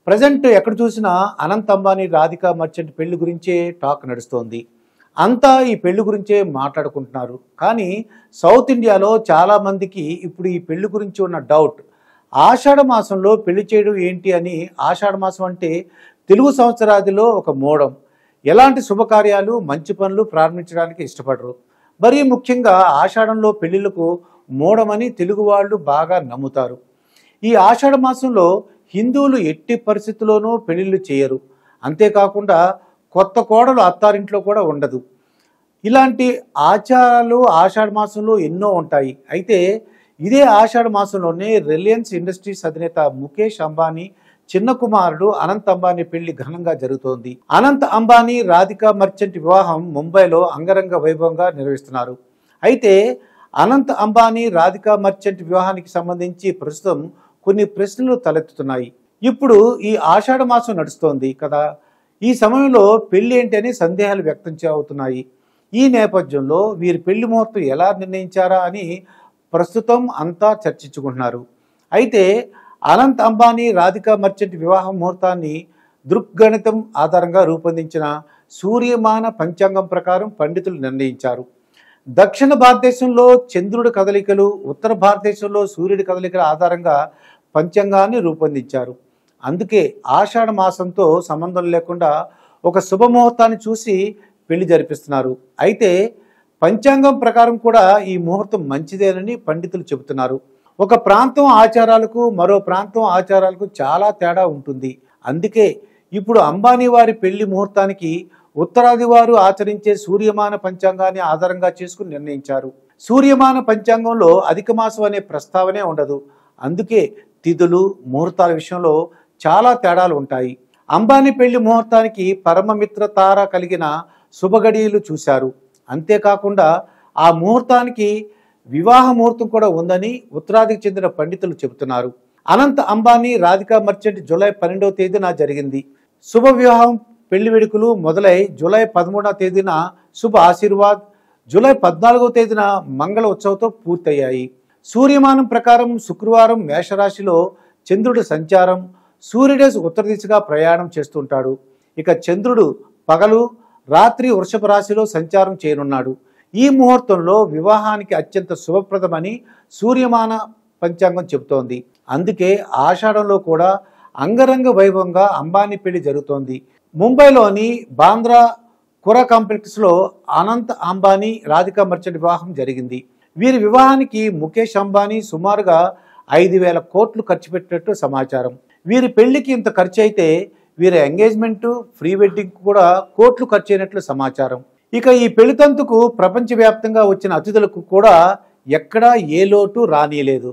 Present ఎక్కడ చూసినా Anant Ambani Radhika merchant పెళ్లి గురించే టాక్ నడుస్తోంది. అంతా ఈ పెళ్లి గురించే మాట్లాడుకుంటున్నారు. కానీ సౌత్ ఇండియాలో చాలామందికి ఇప్పుడు ఈ పెళ్లి గురించి ఉన్న డౌట్, ఆషాఢ మాసంలో పెళ్లి చేయడం ఏంటి అని. ఆషాఢ మాసం అంటే తెలుగు సంవత్సరాదిలో ఒక మోడం. ఎలాంటి శుభకార్యాలు మంచి పనులు ప్రారంభించడానికి ఇష్టపడరు. మరీ ముఖ్యంగా ఆషాఢంలో పెళ్లిళ్లకు మోడమని తెలుగు వాళ్ళు బాగా నమ్ముతారు. ఈ ఆషాఢ మాసంలో హిందువులు ఎట్టి పరిస్థితుల్లోనూ పెళ్లిళ్ళు చేయరు. అంతేకాకుండా కొత్త కోడలు అత్తారింట్లో కూడా ఉండదు. ఇలాంటి ఆచారాలు ఆషాఢ మాసంలో ఎన్నో ఉంటాయి. అయితే ఇదే ఆషాఢ మాసంలోనే రిలయన్స్ ఇండస్ట్రీస్ అధినేత ముఖేష్ అంబానీ చిన్న కుమారుడు అనంత్ అంబానీ పెళ్లి ఘనంగా జరుగుతోంది. అనంత్ అంబానీ రాధికా మర్చెంట్ వివాహం ముంబైలో అంగరంగ వైభవంగా నిర్వహిస్తున్నారు. అయితే అనంత్ అంబానీ రాధికా మర్చెంట్ వివాహానికి సంబంధించి ప్రస్తుతం కొన్ని ప్రశ్నలు తలెత్తుతున్నాయి. ఇప్పుడు ఈ ఆషాఢ మాసం నడుస్తోంది కదా, ఈ సమయంలో పెళ్లి ఏంటి అని సందేహాలు వ్యక్తం అవుతున్నాయి. ఈ నేపథ్యంలో వీరి పెళ్లి ముహూర్తం ఎలా నిర్ణయించారా అని ప్రస్తుతం అంతా చర్చించుకుంటున్నారు. అయితే అనంత్ అంబానీ రాధికా మర్చెంట్ వివాహ ముహూర్తాన్ని దృక్గణితం ఆధారంగా రూపొందించిన సూర్యమాన పంచాంగం ప్రకారం పండితులు నిర్ణయించారు. దక్షిణ భారతదేశంలో చంద్రుడి కదలికలు, ఉత్తర భారతదేశంలో సూర్యుడి కదలికల ఆధారంగా పంచాంగాన్ని రూపొందించారు. అందుకే ఆషాఢ మాసంతో సంబంధం లేకుండా ఒక శుభముహూర్తాన్ని చూసి పెళ్లి జరిపిస్తున్నారు. అయితే పంచాంగం ప్రకారం కూడా ఈ ముహూర్తం మంచిదేనని పండితులు చెబుతున్నారు. ఒక ప్రాంతం ఆచారాలకు మరో ప్రాంతం ఆచారాలకు చాలా తేడా ఉంటుంది. అందుకే ఇప్పుడు అంబానీ వారి పెళ్లి ముహూర్తానికి ఉత్తరాది వారు ఆచరించే సూర్యమాన పంచాంగాన్ని ఆధారంగా చేసుకుని నిర్ణయించారు. సూర్యమాన పంచాంగంలో అధిక మాసం అనే ప్రస్తావనే ఉండదు. అందుకే తిథులు ముహూర్తాల విషయంలో చాలా తేడాలు ఉంటాయి. అంబానీ పెళ్లి ముహూర్తానికి పరమమిత్ర తార కలిగిన శుభగడియలు చూశారు. అంతేకాకుండా ఆ ముహూర్తానికి వివాహ ముహూర్తం కూడా ఉందని ఉత్తరాదికి చెందిన పండితులు చెబుతున్నారు. అనంత్ అంబానీ రాధికా మర్చెంట్ జూలై 12వ తేదీన జరిగింది. శుభ వివాహం పెళ్లి వేడుకలు మొదలై జూలై 13వ తేదీన శుభ ఆశీర్వాద్, జూలై 14వ తేదీన మంగళ ఉత్సవంతో పూర్తయ్యాయి. సూర్యమానం ప్రకారం శుక్రవారం మేషరాశిలో చంద్రుడి సంచారం, సూర్యుడే ఉత్తర దిశగా ప్రయాణం చేస్తుంటాడు. ఇక చంద్రుడు పగలు రాత్రి వృషభ రాశిలో సంచారం చేయనున్నాడు. ఈ ముహూర్తంలో వివాహానికి అత్యంత శుభప్రదమని సూర్యమాన పంచాంగం చెబుతోంది. అందుకే ఆషాఢంలో కూడా అంగరంగ వైభవంగా అంబానీ పెళ్లి జరుగుతోంది. ముంబైలోని బాంద్రా కురా కాంప్లెక్స్లో అనంత్ అంబానీ రాధికా మర్చెంట్ వివాహం జరిగింది. వీరి వివాహానికి ముఖేష్ అంబానీ సుమారుగా 5,000 కోట్లు ఖర్చు పెట్టినట్టు సమాచారం. వీరి పెళ్లికి ఇంత ఖర్చు అయితే వీరి ఎంగేజ్మెంట్, ప్రీ వెడ్డింగ్ కూడా కోట్లు ఖర్చు అయినట్లు సమాచారం. ఇక ఈ పెళ్లి తంతుకు ప్రపంచవ్యాప్తంగా వచ్చిన అతిథులకు కూడా ఎక్కడా ఏ లోటు రానియలేదు.